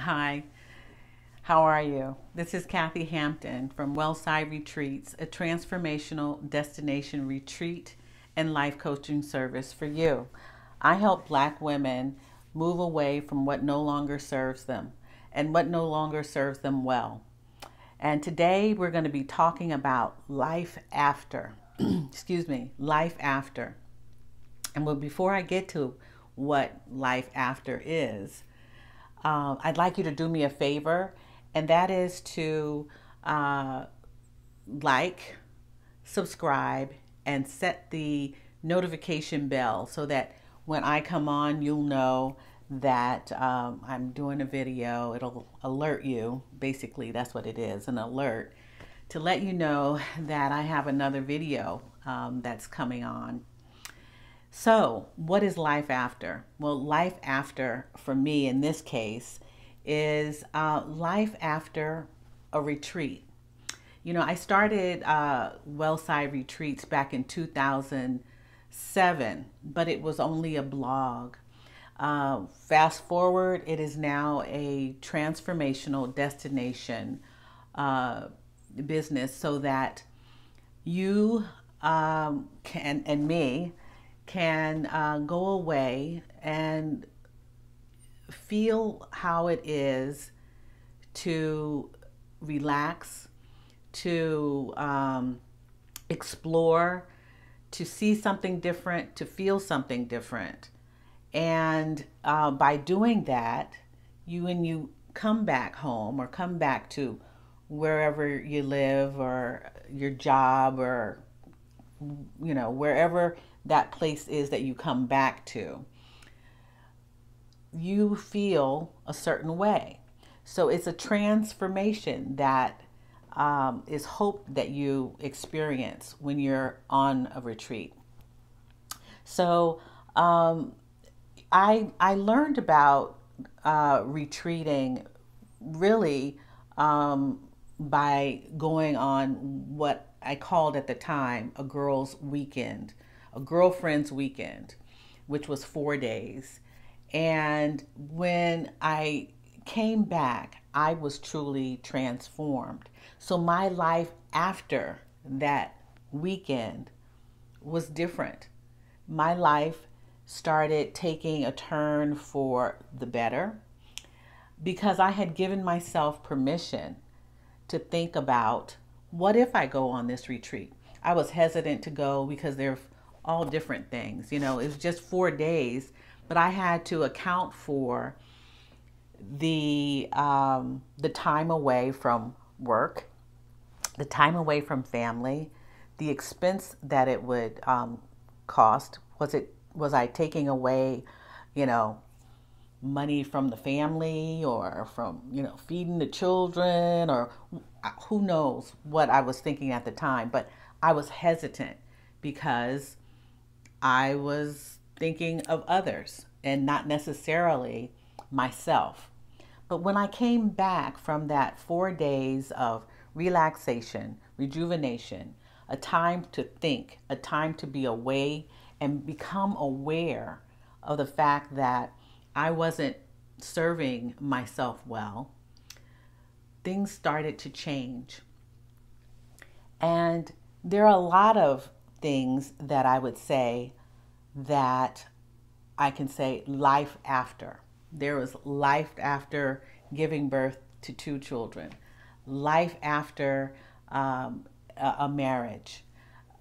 Hi, how are you? This is Kathy Hampton from Wellside Retreats, a transformational destination retreat and life coaching service for you. I help Black women move away from what no longer serves them and what no longer serves them well. And today we're going to be talking about life after. Excuse me, life after. And before I get to what life after is, I'd like you to do me a favor, and that is to uh, like, subscribe, and set the notification bell so that when I come on, you'll know that I'm doing a video. It'll alert you. Basically, that's what it is, an alert to let you know that I have another video that's coming on. So, what is life after? Well, life after, for me in this case, is life after a retreat. I started Wellside Retreats back in 2007, but it was only a blog. Fast forward, it is now a transformational destination business so that you can, and me, can go away and feel how it is to relax, to explore, to see something different, to feel something different. And by doing that, when you come back home or come back to wherever you live or your job or wherever that place is that you come back to, you feel a certain way. So it's a transformation that is hoped that you experience when you're on a retreat. So I learned about retreating really by going on what I called at the time a girl's weekend, a girlfriend's weekend, which was 4 days. And when I came back, I was truly transformed. So my life after that weekend was different. My life started taking a turn for the better because I had given myself permission to think about, what if I go on this retreat? I was hesitant to go because they're all different things. It was just 4 days, but I had to account for the time away from work, the time away from family, the expense that it would cost. Was I taking away, you know, money from the family or from, feeding the children, or who knows what I was thinking at the time. But I was hesitant because I was thinking of others and not necessarily myself. But when I came back from that 4 days of relaxation, rejuvenation, a time to think, a time to be away and become aware of the fact that I wasn't serving myself well, things started to change. And there are a lot of things that I would say that I can say life after. There was life after giving birth to two children, life after a marriage,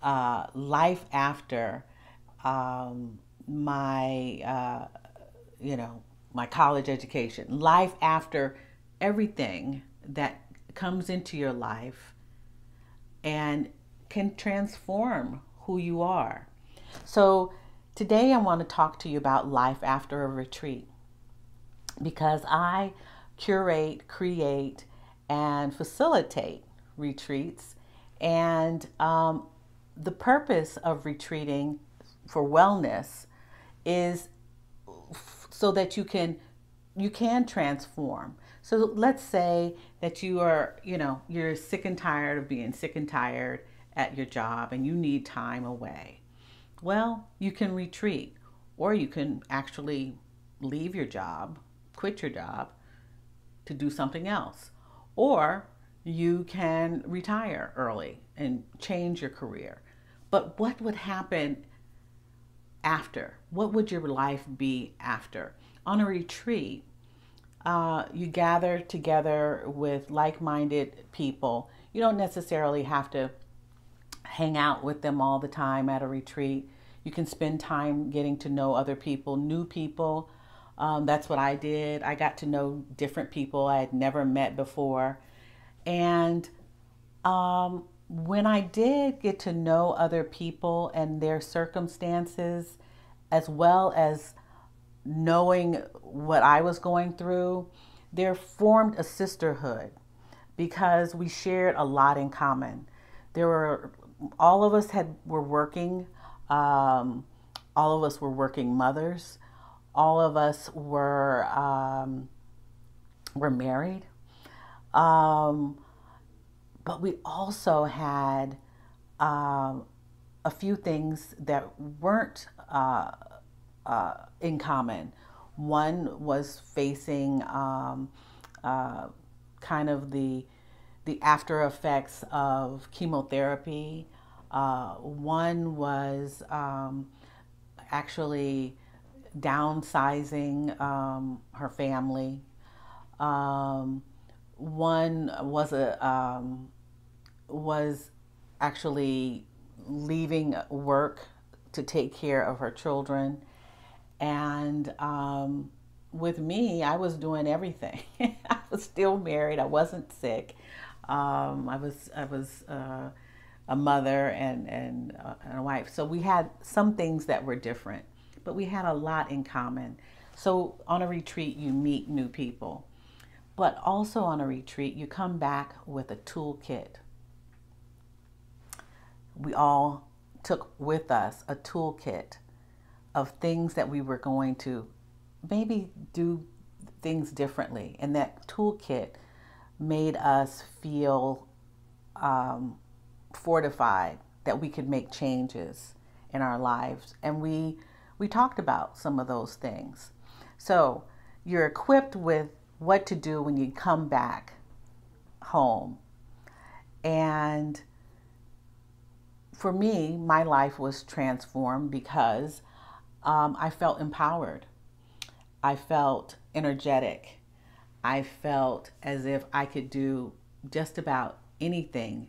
life after my my college education, life after everything that comes into your life and can transform who you are. So today I want to talk to you about life after a retreat because I curate, create, and facilitate retreats. And the purpose of retreating for wellness is so that you can transform. So let's say that you're sick and tired of being sick and tired at your job and you need time away. Well, you can retreat, or you can actually leave your job, quit your job, to do something else. Or you can retire early and change your career. But what would happen after? What would your life be after? On a retreat, you gather together with like-minded people. You don't necessarily have to hang out with them all the time at a retreat. You can spend time getting to know other people, new people. That's what I did. I got to know different people I had never met before. And when I did get to know other people and their circumstances, as well as knowing what I was going through, there formed a sisterhood because we shared a lot in common. There were all of us were working. All of us were working mothers. All of us were married. But we also had a few things that weren't in common. One was facing kind of the after effects of chemotherapy. One was actually downsizing her family. One was actually leaving work to take care of her children. And with me, I was doing everything. I was still married. I wasn't sick. I was a mother and a wife. So we had some things that were different, but we had a lot in common. So on a retreat, you meet new people. But also on a retreat, you come back with a toolkit. We all took with us a toolkit of things that we were going to maybe do things differently. And that toolkit made us feel fortified that we could make changes in our lives. And we talked about some of those things. So you're equipped with what to do when you come back home. And for me, my life was transformed because I felt empowered. I felt energetic. I felt as if I could do just about anything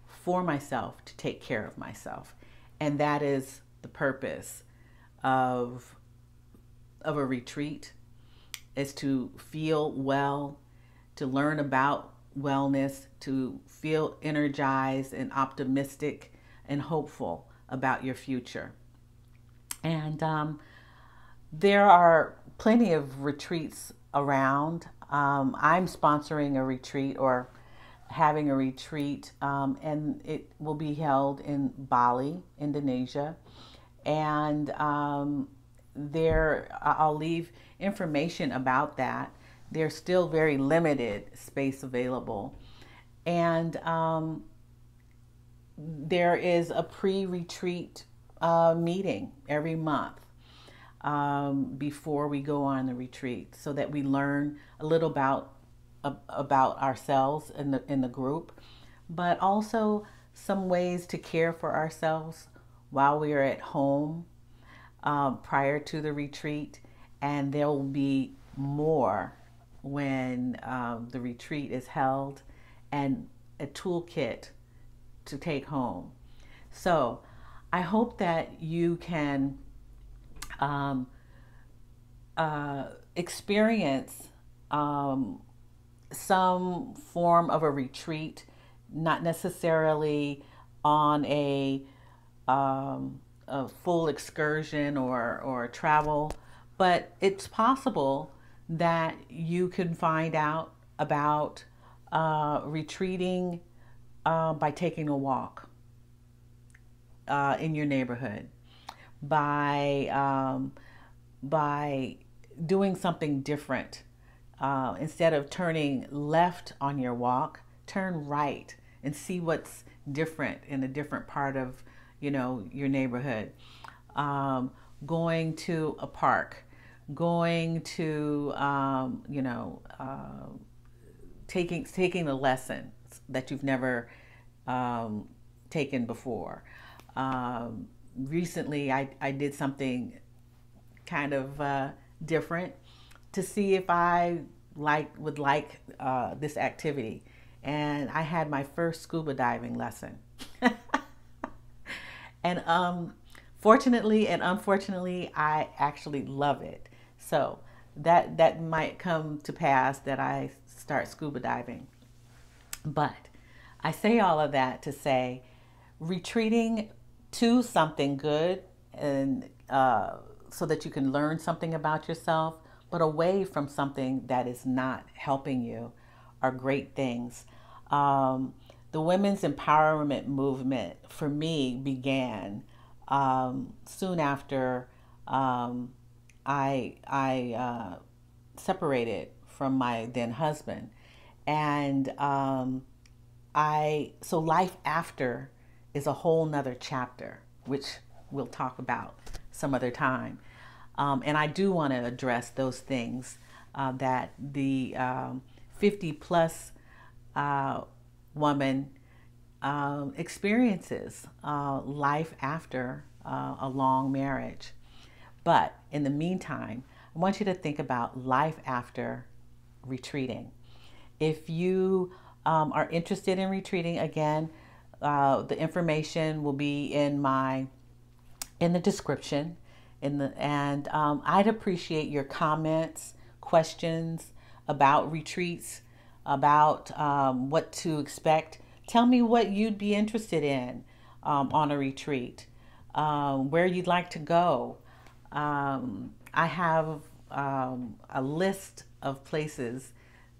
for myself to take care of myself. And that is the purpose of a retreat, is to feel well, to learn about wellness, to feel energized and optimistic and hopeful about your future. And there are plenty of retreats around. I'm sponsoring a retreat or having a retreat, and it will be held in Bali, Indonesia. And I'll leave information about that. There's still very limited space available. And there is a pre-retreat meeting every month before we go on the retreat, so that we learn a little about ourselves in the group, but also some ways to care for ourselves while we are at home prior to the retreat. And there will be more when the retreat is held, and a toolkit to take home. So I hope that you can experience some form of a retreat, not necessarily on a full excursion or travel, but it's possible that you can find out about retreating by taking a walk in your neighborhood, by doing something different. Instead of turning left on your walk, turn right and see what's different in a different part of, your neighborhood. Going to a park, going to, taking a lesson that you've never taken before. Recently, I did something kind of different to see if I would like this activity, and I had my first scuba diving lesson. And fortunately and unfortunately, I actually love it. So that might come to pass that I start scuba diving. But I say all of that to say retreating to something good and so that you can learn something about yourself, but away from something that is not helping you are great things. The women's empowerment movement for me began soon after I separated from my then husband, and so life after is a whole nother chapter, which we'll talk about some other time. And I do want to address those things that the 50 plus woman experiences life after a long marriage. But in the meantime, I want you to think about life after retreating. If you are interested in retreating, again, the information will be in the description. And I'd appreciate your comments, questions about retreats, about what to expect. Tell me what you'd be interested in on a retreat, where you'd like to go. I have a list of places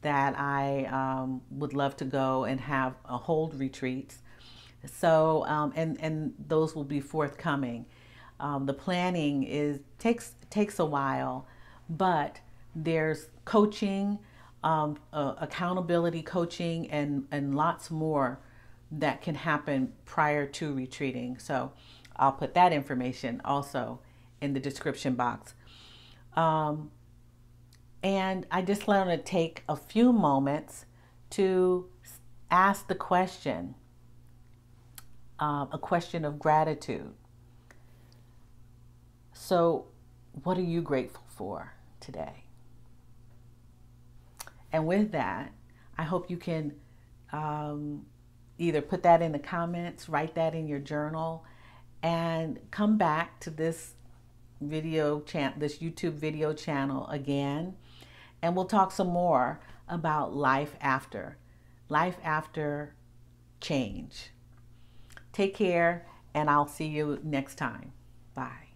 that I would love to go and hold retreats. So, and those will be forthcoming. The planning takes a while, but there's coaching, accountability coaching, and lots more that can happen prior to retreating. So I'll put that information also in the description box. And I just want to take a few moments to ask the question, a question of gratitude. So, what are you grateful for today? And with that, I hope you can either put that in the comments, write that in your journal, and come back to this YouTube video channel again, and we'll talk some more about life after change. Take care, and I'll see you next time. Bye.